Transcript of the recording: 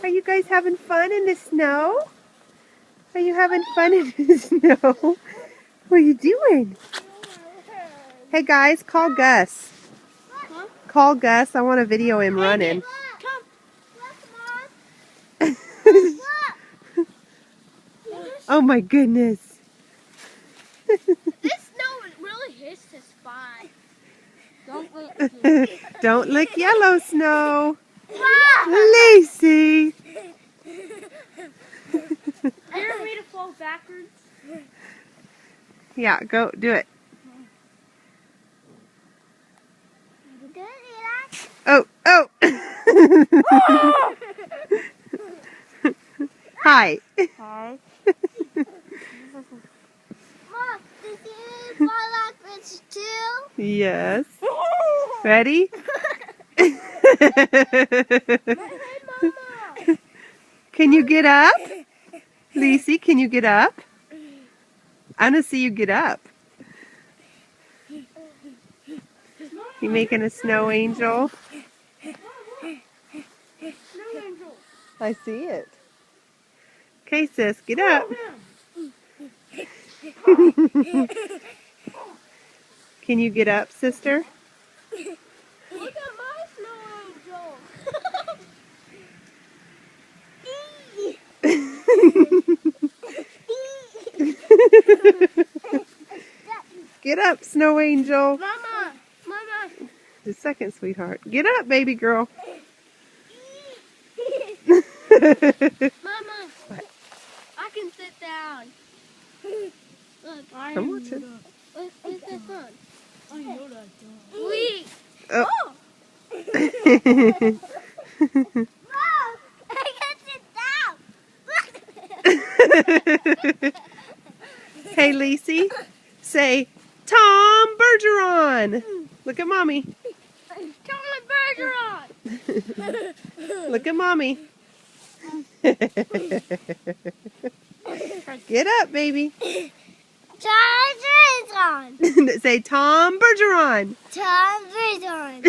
Are you guys having fun in the snow? Are you having fun in the snow? What are you doing? Hey guys, call Gus. Huh? Call Gus. I want to video him running. Come. Oh my goodness. This snow really hits the spot. Don't Don't lick yellow snow. Lacey. You ever made a fall backwards? Yeah, go do it. Oh, oh. Hi. Hi. Mom, did you fall backwards too? Yes. Ready? Can you get up? Lacey, can you get up? I want to see you get up. You making a snow angel? I see it. Okay, sis, get up. Can you get up, sister? Look at my snow angel. Get up, snow angel. Mama. The second sweetheart. Get up, baby girl. Mama. What? I can sit down. Look, I'm watching. What's this one? I know that. Sweet. Oh. Mom, I can sit down. Hey, Lacey, say, Tom Bergeron. Look at mommy. Tom Bergeron. Look at mommy. Get up, baby. Tom Bergeron. Say, Tom Bergeron. Tom Bergeron.